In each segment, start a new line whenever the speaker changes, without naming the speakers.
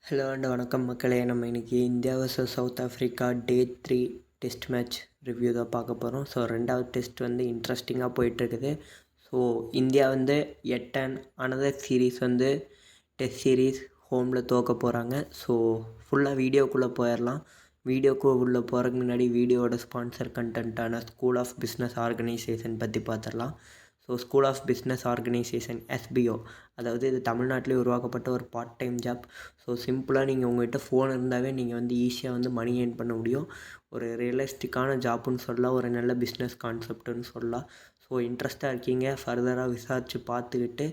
Hello and வணக்கம் மக்களே. நம்ம இன்றைக்கி இந்தியா வர்சஸ் சவுத் ஆஃப்ரிக்கா டே 3 டெஸ்ட் மேட்ச் ரிவ்யூ தான் பார்க்க போகிறோம். ஸோ ரெண்டாவது டெஸ்ட் வந்து இன்ட்ரெஸ்டிங்காக போயிட்டுருக்குது. ஸோ இந்தியா வந்து அனதர் சீரீஸ் வந்து டெஸ்ட் சீரீஸ் ஹோமில் தோக்க போகிறாங்க. ஸோ ஃபுல்லாக வீடியோக்குள்ளே போயிடலாம். வீடியோக்குள்ளே போகிறதுக்கு முன்னாடி வீடியோட ஸ்பான்சர் கண்டென்ட்டான ஸ்கூல் ஆஃப் பிஸ்னஸ் ஆர்கனைசேஷன் பற்றி பார்த்துடலாம். So school of business organisation SBO, அதாவது இது தமிழ்நாட்டிலே உருவாக்கப்பட்ட ஒரு பார்ட் டைம் ஜாப். ஸோ சிம்பிளாக நீங்கள் உங்கள்கிட்ட ஃபோன் இருந்தாவே நீங்கள் வந்து ஈஸியாக வந்து மணி ஏர்ன் பண்ண முடியும். ஒரு ரியலிஸ்டிக்கான ஜாப்புன்னு சொல்லலாம், ஒரு நல்ல பிஸ்னஸ் கான்செப்ட்டுன்னு சொல்லலாம். ஸோ இன்ட்ரெஸ்ட்டாக இருக்கீங்க, ஃபர்தராக விசாரித்து பார்த்துக்கிட்டு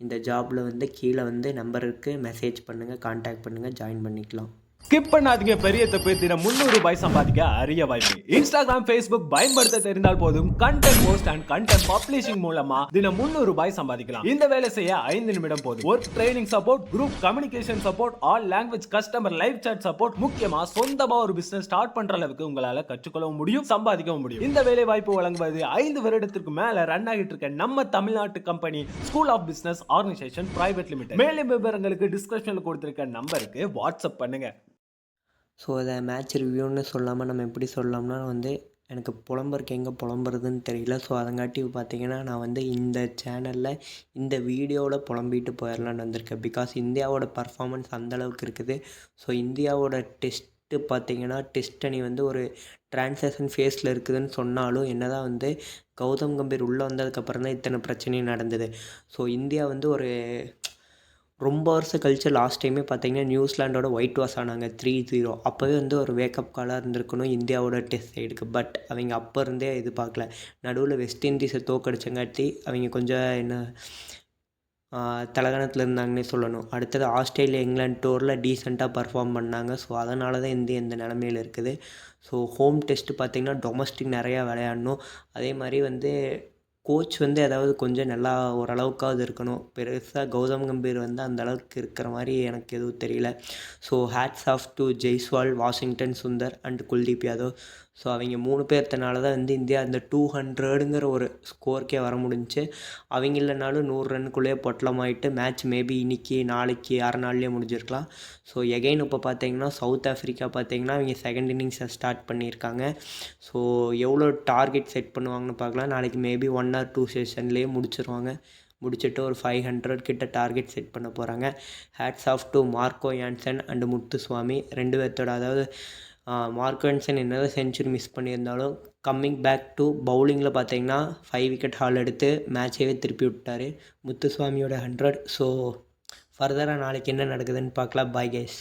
இந்த ஜாபில் வந்து கீழே வந்து நம்பர் இருக்குது, மெசேஜ் பண்ணுங்கள், கான்டாக்ட் பண்ணுங்கள், ஜாயின் பண்ணிக்கலாம்.
ஸ்கிப் பண்ணாதீங்க. பெரிய தப்பு. தினம் 300 ரூபாய் சம்பாதிக்க அரிய வாய்ப்பு. இன்ஸ்டாகிராம், ஃபேஸ்புக் பயன்படுத்த தெரிந்தால் போதும். Content post and content publishing மூலமா தினம் 300 ரூபாய் சம்பாதிக்கலாம். இந்த வேலை செய்ய 5 நிமிடம் போதும். Work training support, group communication support, all language customer live chat support, முக்கியமா சொந்தமா ஒரு பிசினஸ் ஸ்டார்ட் பண்ற அளவுக்கு உங்களால கற்றுக்கொள்ளவும் முடியும், சம்பாதிக்கவும் முடியும். இந்த வேலை வாய்ப்பு வழங்குவது 5 வருடத்திற்கு மேல ரன் ஆகிட்டு இருக்க நம்ம தமிழ்நாட்டு company School of Business Organisation Private Limited. மேலும் விவரங்களுக்கு டிஸ்கிரிப்ஷன்ல கொடுத்திருக்க நம்பருக்கு வாட்ஸ்அப் பண்ணுங்க.
ஸோ அதை மேட்ச் ரிவ்யூன்னு சொல்லாமல் நம்ம எப்படி சொல்லலாம்னா வந்து எனக்கு புலம்பருக்கு எங்கே புலம்புறதுன்னு தெரியல. ஸோ அதங்காட்டி பார்த்தீங்கன்னா நான் வந்து இந்த சேனலில் இந்த வீடியோவில் புலம்பிட்டு போயிடலான்னு வந்திருக்கேன். பிகாஸ் இந்தியாவோட பர்ஃபார்மன்ஸ் அந்தளவுக்கு இருக்குது. ஸோ இந்தியாவோட டெஸ்ட்டு பார்த்தீங்கன்னா டெஸ்ட் அணி வந்து ஒரு டிரான்சாக்ஷன் ஃபேஸில் இருக்குதுன்னு சொன்னாலும் என்ன தான் வந்து கௌதம் கம்பீர் உள்ளே வந்ததுக்கப்புறம் தான் இத்தனை பிரச்சனையும் நடந்தது. ஸோ இந்தியா வந்து ஒரு ரொம்ப வருஷம் கழிச்சு லாஸ்ட் டைமே பார்த்தீங்கன்னா நியூசிலாண்டோட ஒயிட் வாஷ் ஆனாங்க 3-0. அப்போவே வந்து ஒரு வேக்கப் காலாக இருந்திருக்கணும் இந்தியாவோட டெஸ்ட் சைடுக்கு. பட் அவங்க அப்போ இருந்தே எதிர்பார்க்கல. நடுவில் வெஸ்ட் இண்டீஸை தோக்கடிச்சங்காட்டி அவங்க கொஞ்சம் என்ன தலகணத்தில் இருந்தாங்கன்னே சொல்லணும். அடுத்தது ஆஸ்திரேலியா இங்கிலாந்து டூரில் டீசெண்டாக பர்ஃபார்ம் பண்ணாங்க. ஸோ அதனால தான் இந்தியா இந்த நிலமையில் இருக்குது. ஸோ ஹோம் டெஸ்ட்டு பார்த்திங்கன்னா டொமஸ்டிக் நிறையா விளையாடணும். அதே மாதிரி வந்து கோச் வந்து அதாவது கொஞ்சம் நல்லா ஓரளவுக்காவது இருக்கணும். பெருசாக கௌதம் கம்பீர் வந்து அந்த அளவுக்கு இருக்கிற மாதிரி எனக்கு எதுவும் தெரியல. So hats off to Jaiswal, Washington Sundar and Kuldeep Yadav. So அவங்க 3 பேர்த்தனால தான் வந்து இந்தியா இந்த 200ங்கிற ஒரு ஸ்கோருக்கே வர முடிஞ்சிச்சு. அவங்க இல்லைனாலும் 100 ரன்னுக்குள்ளேயே பொட்டலமாயிட்டு மேட்ச் மேபி இன்றைக்கி நாளைக்கு 6 நாள்லேயே முடிஞ்சிருக்கலாம். ஸோ எகைன் இப்போ பார்த்தீங்கன்னா சவுத் ஆஃப்ரிக்கா பார்த்தீங்கன்னா அவங்க செகண்ட் இன்னிங்ஸை ஸ்டார்ட் பண்ணியிருக்காங்க. ஸோ எவ்வளோ டார்கெட் செட் பண்ணுவாங்கன்னு பார்க்கலாம். நாளைக்கு மேபி 1 or 2 செஷன்லேயே முடிச்சிருவாங்க. முடிச்சுட்டு ஒரு 500 கிட்ட டார்கெட் செட் பண்ண போகிறாங்க. Hats off to Marco Jansen and Muthusamy 2 பேர்த்தோட. அதாவது மார்க்கோ யான்சன் என்னதான் செஞ்சுரி மிஸ் பண்ணியிருந்தாலும் கம்மிங் பேக் டு பவுலிங்கில் பார்த்தீங்கன்னா 5 விக்கெட் ஹால் எடுத்து மேட்சையே திருப்பி விட்டார். முத்துசுவாமியோட 100. ஸோ ஃபர்தராக நாளைக்கு என்ன நடக்குதுன்னு பார்க்கலாம். Bye guys.